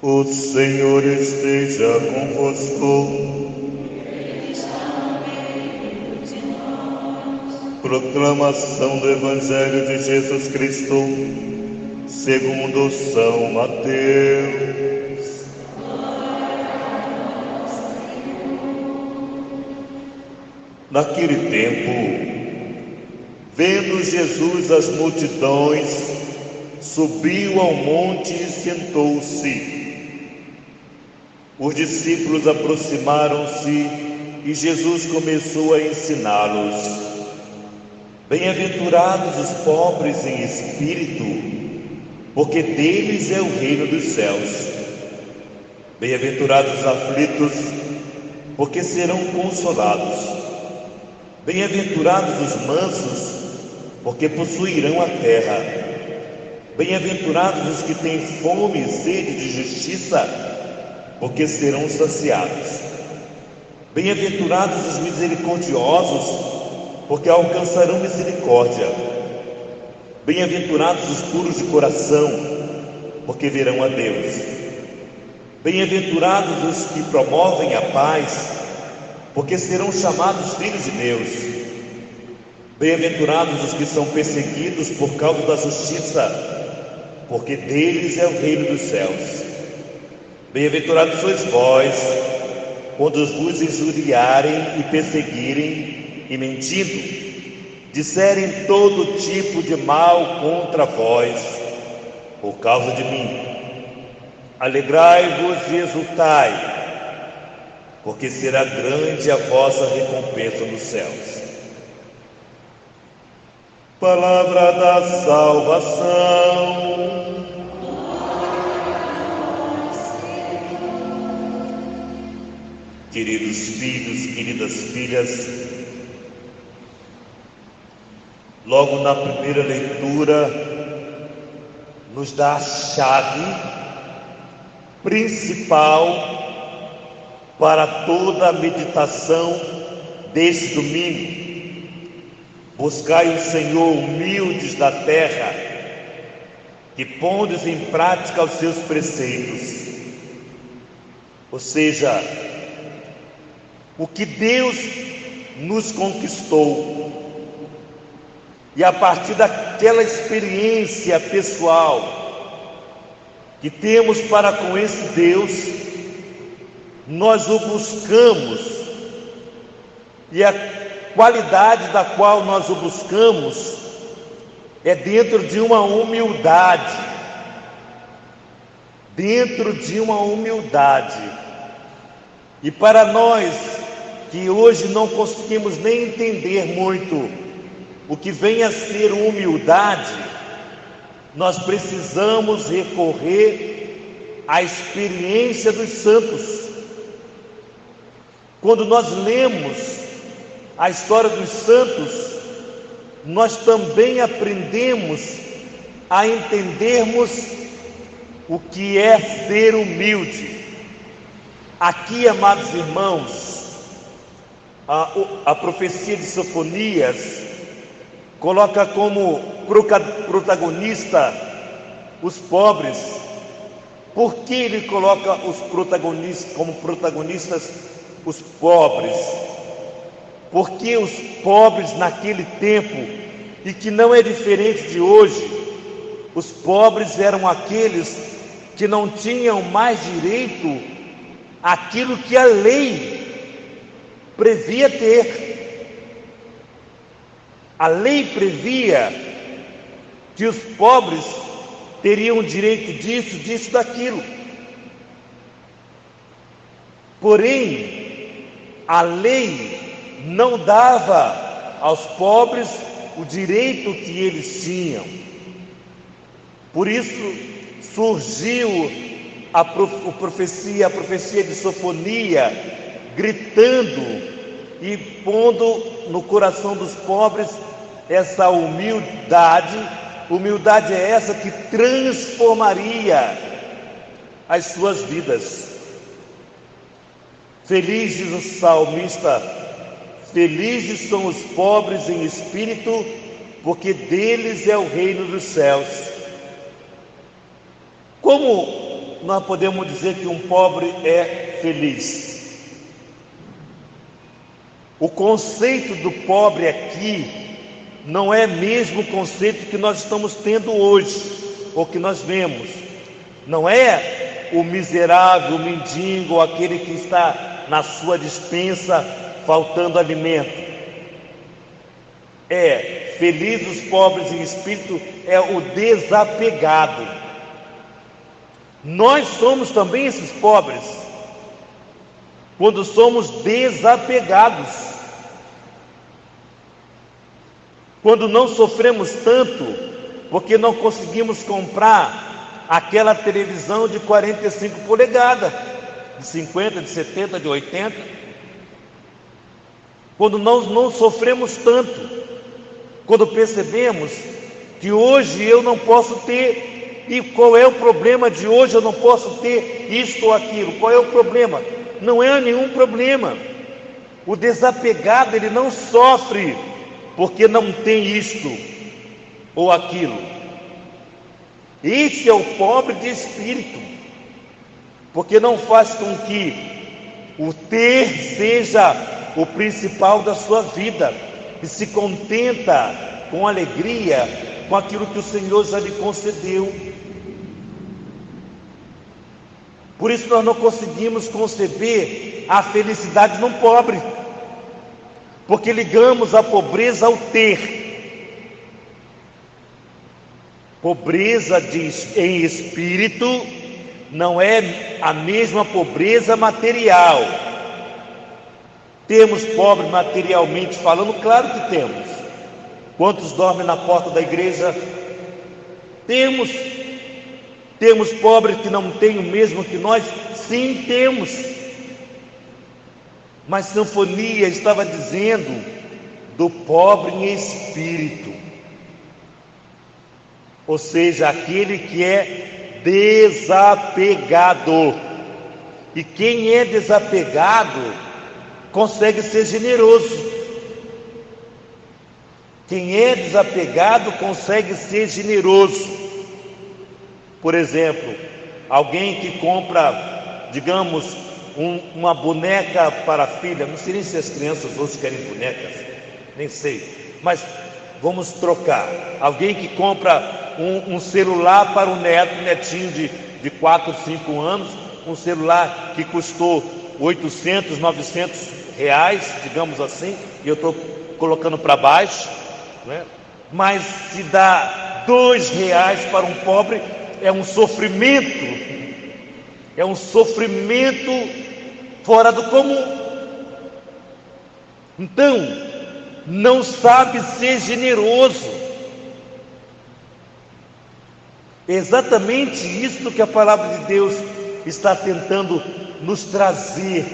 O Senhor esteja convosco. Proclamação do Evangelho de Jesus Cristo, segundo São Mateus. Naquele tempo, vendo Jesus as multidões, subiu ao monte e sentou-se. Os discípulos aproximaram-se e Jesus começou a ensiná-los. Bem-aventurados os pobres em espírito, porque deles é o reino dos céus. Bem-aventurados os aflitos, porque serão consolados. Bem-aventurados os mansos, porque possuirão a terra. Bem-aventurados os que têm fome e sede de justiça, porque serão saciados. Bem-aventurados os misericordiosos, porque alcançarão misericórdia. Bem-aventurados os puros de coração, porque verão a Deus. Bem-aventurados os que promovem a paz, porque serão chamados filhos de Deus. Bem-aventurados os que são perseguidos por causa da justiça, porque deles é o reino dos céus. Bem-aventurados sois vós, quando vos injuriarem e perseguirem, e mentindo, disserem todo tipo de mal contra vós, por causa de mim. Alegrai-vos e exultai, porque será grande a vossa recompensa nos céus. Palavra da salvação. Queridos filhos, queridas filhas, logo na primeira leitura, nos dá a chave principal para toda a meditação deste domingo. Buscai o Senhor, humildes da terra, e pondes em prática os seus preceitos. Ou seja, o que Deus nos conquistou, e a partir daquela experiência pessoal que temos para com esse Deus, nós o buscamos, e a qualidade da qual nós o buscamos é dentro de uma humildade, E para nós que hoje não conseguimos nem entender muito o que vem a ser humildade, nós precisamos recorrer à experiência dos santos. Quando nós lemos a história dos santos, nós também aprendemos a entendermos o que é ser humilde. Aqui, amados irmãos, a profecia de Sofonias coloca como protagonista os pobres. Por que ele coloca os protagonistas como protagonistas os pobres? Porque os pobres naquele tempo, e que não é diferente de hoje, os pobres eram aqueles que não tinham mais direito àquilo que a lei previa ter. A lei previa que os pobres teriam direito disso, daquilo. Porém, a lei não dava aos pobres o direito que eles tinham. Por isso surgiu a profecia de Sofonia, gritando e pondo no coração dos pobres essa humildade é essa que transformaria as suas vidas. Feliz, diz o salmista, felizes são os pobres em espírito, porque deles é o reino dos céus. Como nós podemos dizer que um pobre é feliz? O conceito do pobre aqui não é mesmo o conceito que nós estamos tendo hoje, ou que nós vemos. Não é o miserável, o mendigo, aquele que está na sua despensa faltando alimento. É feliz os pobres em espírito, é o desapegado. Nós somos também esses pobres, quando somos desapegados, quando não sofremos tanto, porque não conseguimos comprar aquela televisão de 45 polegadas, de 50, de 70, de 80, quando nós não sofremos tanto, quando percebemos que hoje eu não posso ter, e qual é o problema de hoje eu não posso ter isto ou aquilo? Qual é o problema? Não é nenhum problema. O desapegado, ele não sofre porque não tem isto ou aquilo. Esse é o pobre de espírito, porque não faz com que o ter seja o principal da sua vida, e se contenta com alegria com aquilo que o Senhor já lhe concedeu. Por isso nós não conseguimos conceber a felicidade num pobre, porque ligamos a pobreza ao ter. Pobreza em espírito não é a mesma pobreza material. Temos pobre materialmente falando? Claro que temos. Quantos dormem na porta da igreja? Temos. Temos pobres que não têm o mesmo que nós? Sim, temos. Mas Sinfonia estava dizendo do pobre em espírito, ou seja, aquele que é desapegado. E quem é desapegado consegue ser generoso. Quem é desapegado consegue ser generoso. Por exemplo, alguém que compra, digamos, uma boneca para a filha, não sei nem se as crianças hoje querem bonecas, nem sei, mas vamos trocar. Alguém que compra um celular para o netinho de 4, 5 anos, um celular que custou 800, 900 reais, digamos assim, e eu estou colocando para baixo, né? Mas se dá 2 reais para um pobre, é um sofrimento fora do comum. Então, não sabe ser generoso. Exatamente isso que a palavra de Deus está tentando nos trazer,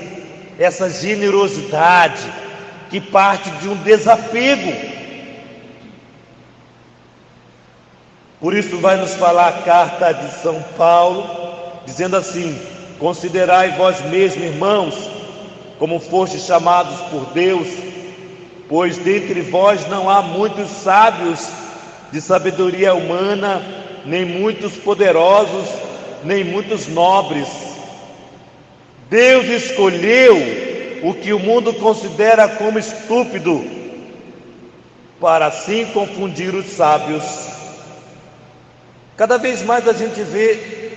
essa generosidade que parte de um desapego. Por isso vai nos falar a carta de São Paulo, dizendo assim: considerai vós mesmos, irmãos, como fostes chamados por Deus, pois dentre vós não há muitos sábios de sabedoria humana, nem muitos poderosos, nem muitos nobres. Deus escolheu o que o mundo considera como estúpido, para assim confundir os sábios. Cada vez mais a gente vê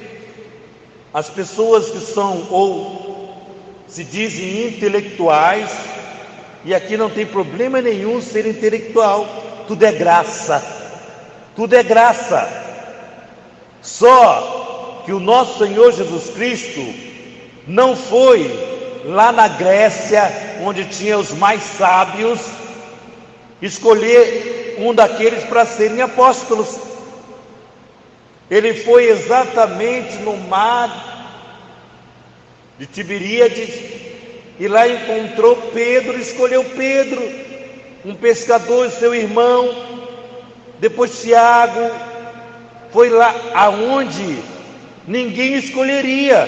as pessoas que são ou se dizem intelectuais, e aqui não tem problema nenhum ser intelectual, tudo é graça, tudo é graça. Só que o nosso Senhor Jesus Cristo não foi lá na Grécia, onde tinha os mais sábios, escolher um daqueles para serem apóstolos. Ele foi exatamente no mar de Tiberíades, e lá encontrou Pedro, escolheu Pedro, um pescador, seu irmão, depois Tiago. Foi lá aonde ninguém escolheria,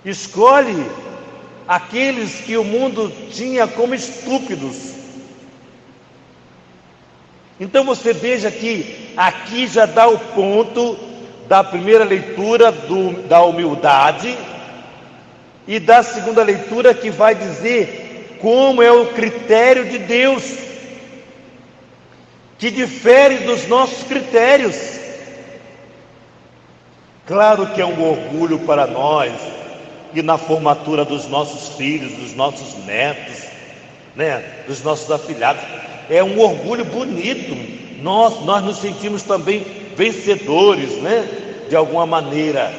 escolhe aqueles que o mundo tinha como estúpidos. Então você veja que aqui já dá o ponto da primeira leitura da humildade e da segunda leitura, que vai dizer como é o critério de Deus, que difere dos nossos critérios. Claro que é um orgulho para nós, e na formatura dos nossos filhos, dos nossos netos, dos nossos afilhados, é um orgulho bonito. Nós nos sentimos também vencedores, de alguma maneira,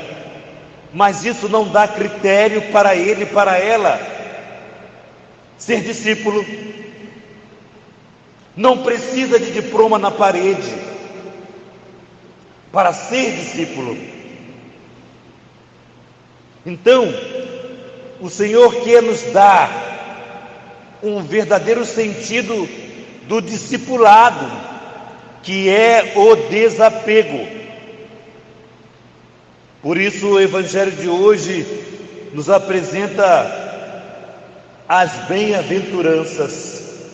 mas isso não dá critério para ele e para ela. Ser discípulo não precisa de diploma na parede para ser discípulo. Então, o Senhor quer nos dar um verdadeiro sentido do discipulado, que é o desapego. Por isso o Evangelho de hoje nos apresenta as bem-aventuranças.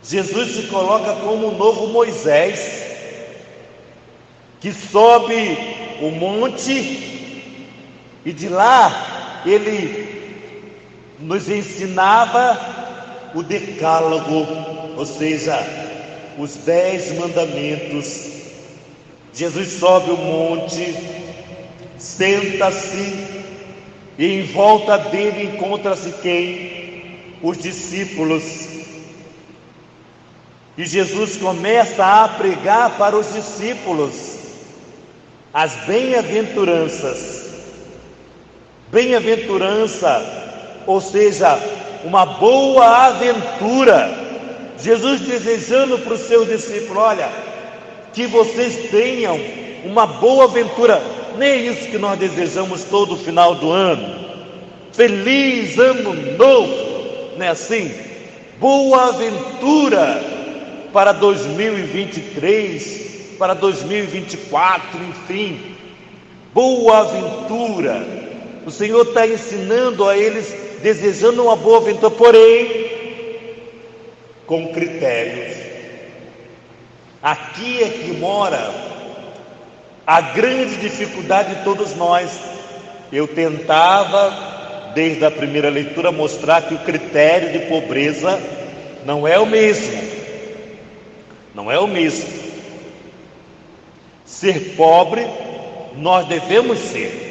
Jesus se coloca como o novo Moisés, que sobe o monte e de lá ele nos ensinava o decálogo, ou seja, os 10 mandamentos. Jesus sobe o monte, senta-se e em volta dele encontra-se quem? Os discípulos. E Jesus começa a pregar para os discípulos as bem-aventuranças. Bem-aventurança, ou seja, uma boa aventura. Jesus desejando para os seus discípulos: olha, que vocês tenham uma boa aventura. Nem é isso que nós desejamos todo final do ano? Feliz ano novo, não é assim? Boa aventura para 2023, para 2024, enfim, boa aventura. O Senhor está ensinando a eles, desejando uma boa aventura, porém com critérios. Aqui é que mora a grande dificuldade de todos nós. Eu tentava, desde a primeira leitura, mostrar que o critério de pobreza não é o mesmo. Não é o mesmo. Ser pobre, nós devemos ser.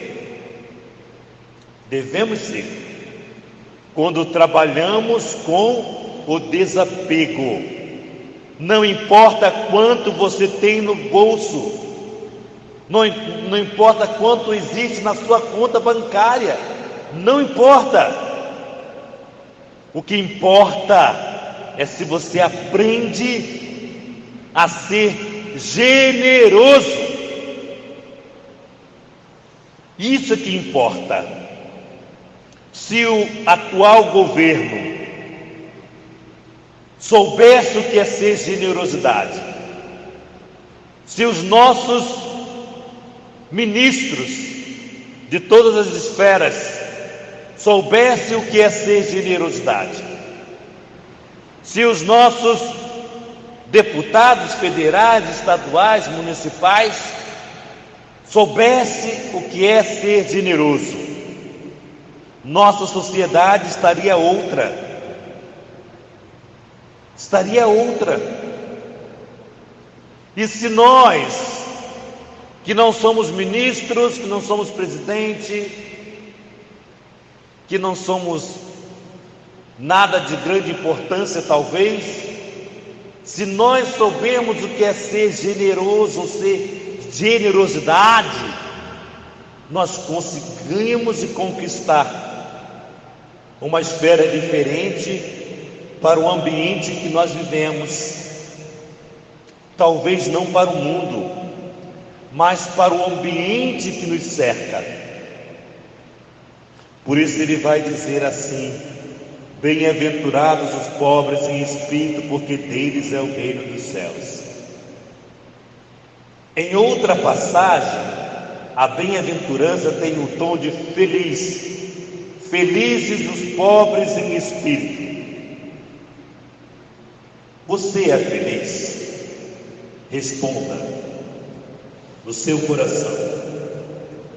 Devemos ser. Quando trabalhamos com o desapego. Não importa quanto você tem no bolso, não importa quanto existe na sua conta bancária, não importa. O que importa é se você aprende a ser generoso. Isso é que importa. Se o atual governo soubesse o que é ser generosidade, se os nossos ministros de todas as esferas soubessem o que é ser generosidade, se os nossos deputados federais, estaduais, municipais soubessem o que é ser generoso, nossa sociedade estaria outra. E se nós, que não somos ministros, que não somos presidente, que não somos nada de grande importância talvez, se nós soubermos o que é ser generoso, ou ser generosidade, nós conseguimos conquistar uma esfera diferente para o ambiente que nós vivemos. Talvez não para o mundo, mas para o ambiente que nos cerca. Por isso ele vai dizer assim: bem-aventurados os pobres em espírito, porque deles é o reino dos céus. Em outra passagem, a bem-aventurança tem o tom de feliz. Felizes os pobres em espírito. Você é feliz? Responda no seu coração: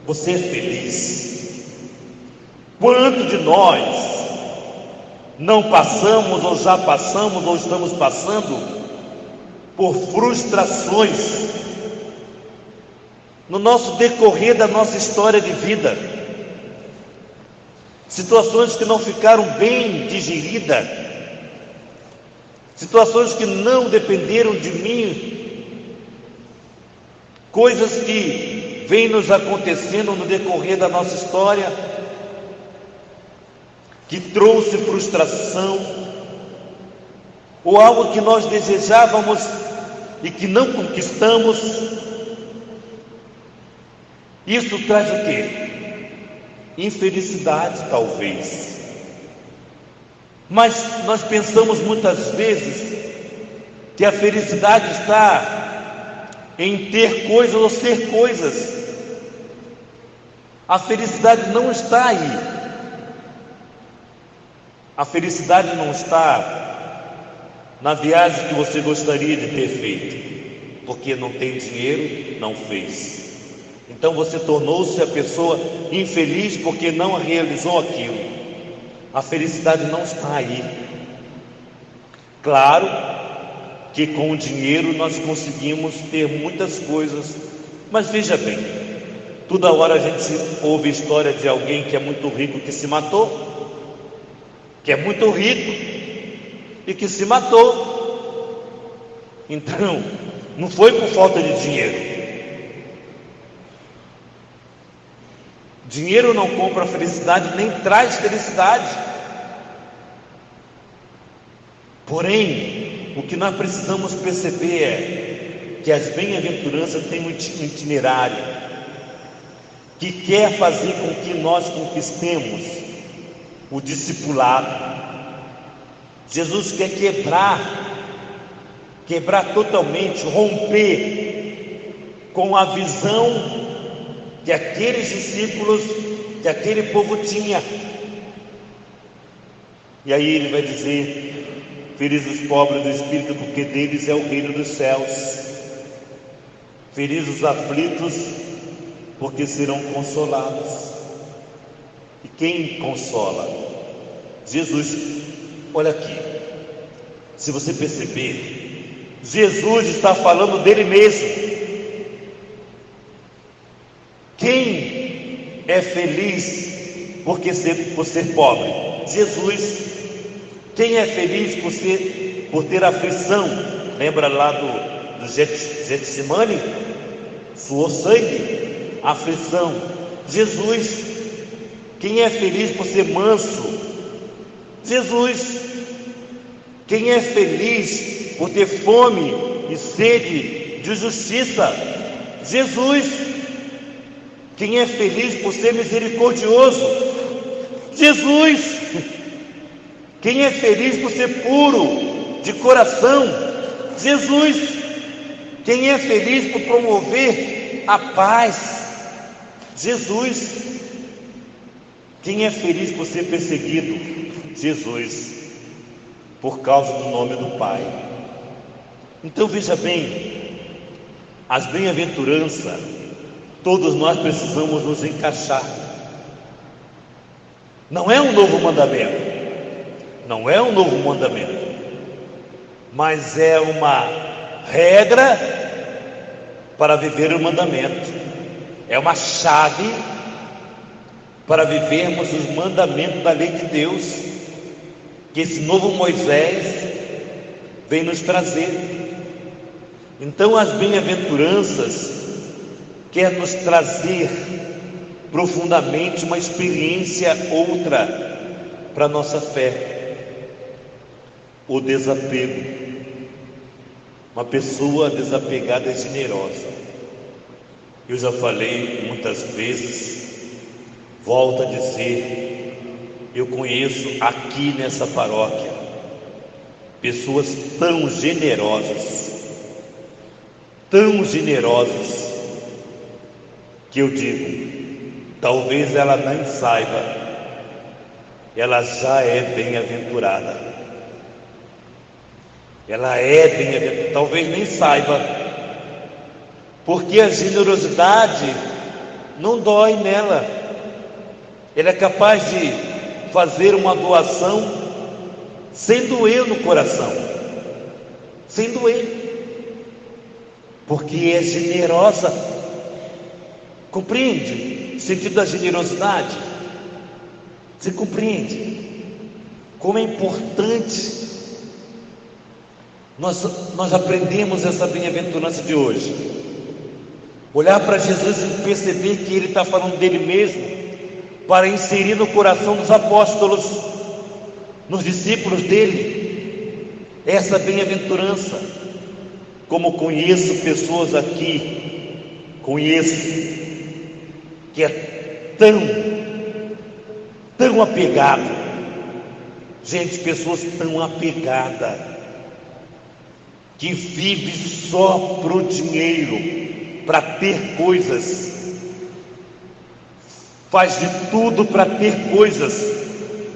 você é feliz? Quanto de nós não passamos, ou já passamos, ou estamos passando por frustrações no nosso decorrer da nossa história de vida? Situações que não ficaram bem digeridas, situações que não dependeram de mim, coisas que vêm nos acontecendo no decorrer da nossa história, que trouxe frustração, ou algo que nós desejávamos e que não conquistamos. Isso traz o quê? Infelicidade, talvez. Mas nós pensamos muitas vezes que a felicidade está em ter coisas ou ser coisas. A felicidade não está aí. A felicidade não está na viagem que você gostaria de ter feito, porque não tem dinheiro, não fez. Então você tornou-se a pessoa infeliz porque não realizou aquilo. A felicidade não está aí. Claro que com o dinheiro nós conseguimos ter muitas coisas, mas veja bem, toda hora a gente ouve história de alguém que é muito rico que se matou, que é muito rico e que se matou. Então, não foi por falta de dinheiro. Dinheiro não compra felicidade, nem traz felicidade. Porém, o que nós precisamos perceber é que as bem-aventuranças têm um itinerário que quer fazer com que nós conquistemos o discipulado. Jesus quer quebrar totalmente, romper com a visão que aqueles discípulos, que aquele povo tinha. E aí ele vai dizer: felizes os pobres do espírito, porque deles é o reino dos céus. Felizes os aflitos, porque serão consolados. E quem consola? Jesus. Olha aqui, se você perceber, Jesus está falando dele mesmo. Quem é feliz por ser pobre? Jesus. Quem é feliz por ter aflição? Lembra lá do Getsemane? Suou sangue, aflição. Jesus. Quem é feliz por ser manso? Jesus. Quem é feliz por ter fome e sede de justiça? Jesus. Quem é feliz por ser misericordioso? Jesus. Quem é feliz por ser puro de coração? Jesus. Quem é feliz por promover a paz? Jesus. Quem é feliz por ser perseguido? Jesus, por causa do nome do Pai. Então veja bem, as bem-aventuranças, todos nós precisamos nos encaixar. Não é um novo mandamento, não é um novo mandamento, mas é uma regra para viver o mandamento, é uma chave para vivermos os mandamentos da lei de Deus, que esse novo Moisés vem nos trazer. Então as bem-aventuranças quer nos trazer profundamente uma experiência outra para a nossa fé, o desapego. Uma pessoa desapegada é generosa. Eu já falei muitas vezes, volto a dizer, eu conheço aqui nessa paróquia pessoas tão generosas, que eu digo, talvez ela nem saiba, ela já é bem-aventurada. Ela é bem-aventurada, talvez nem saiba, porque a generosidade não dói nela. Ela é capaz de fazer uma doação sem doer no coração, sem doer, porque é generosa. Compreende o sentido da generosidade? Você compreende como é importante nós aprendemos essa bem-aventurança de hoje? Olhar para Jesus e perceber que Ele está falando dele mesmo, para inserir no coração dos apóstolos, nos discípulos dele, essa bem-aventurança. Como conheço pessoas aqui, que é tão apegado, gente, pessoas tão apegadas, que vive só pro dinheiro, para ter coisas, faz de tudo para ter coisas,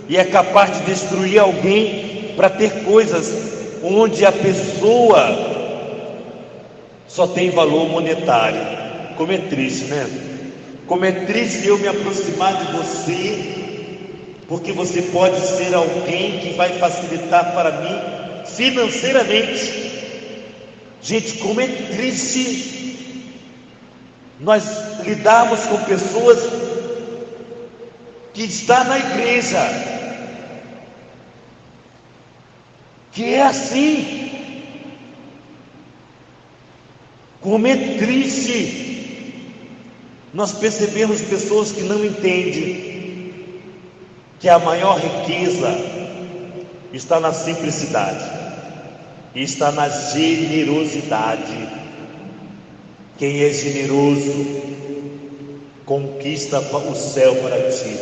e é capaz de destruir alguém para ter coisas, onde a pessoa só tem valor monetário. Como é triste, né? Como é triste eu me aproximar de você, porque você pode ser alguém que vai facilitar para mim financeiramente. Gente, como é triste nós lidarmos com pessoas que estão na igreja, que é assim. Como é triste nós percebemos pessoas que não entendem que a maior riqueza está na simplicidade, está na generosidade. Quem é generoso conquista o céu para ti,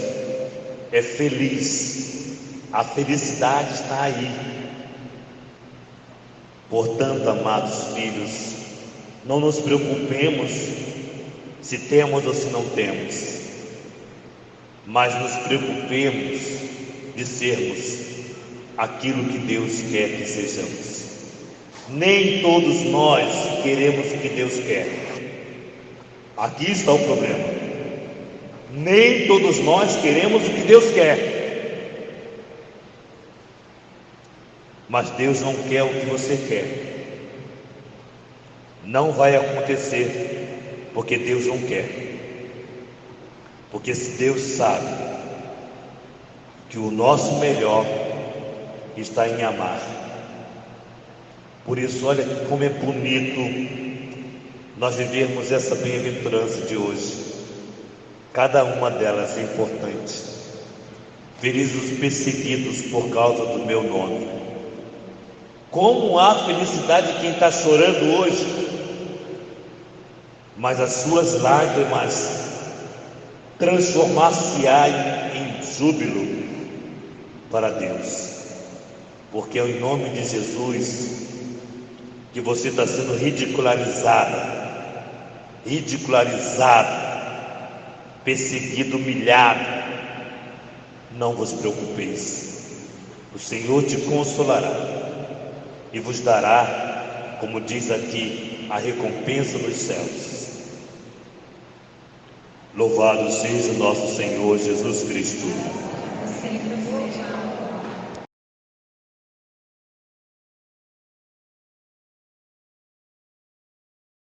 é feliz, a felicidade está aí. Portanto, amados filhos, não nos preocupemos se temos ou se não temos, mas nos preocupemos de sermos aquilo que Deus quer que sejamos. Nem todos nós queremos o que Deus quer. Aqui está o problema. Nem todos nós queremos o que Deus quer. Mas Deus não quer o que você quer. Não vai acontecer, porque Deus não quer. Porque Deus sabe que o nosso melhor está em amar. Por isso, olha como é bonito nós vivermos essa bem-aventurança de hoje. Cada uma delas é importante. Felizes os perseguidos por causa do meu nome. Como há felicidade de quem está chorando hoje, mas as suas lágrimas transformar-se-á em júbilo para Deus, porque é em nome de Jesus que você está sendo ridicularizado, perseguido, humilhado. Não vos preocupeis, o Senhor te consolará e vos dará, como diz aqui, a recompensa nos céus. Louvado seja nosso Senhor Jesus Cristo. Sempre seja.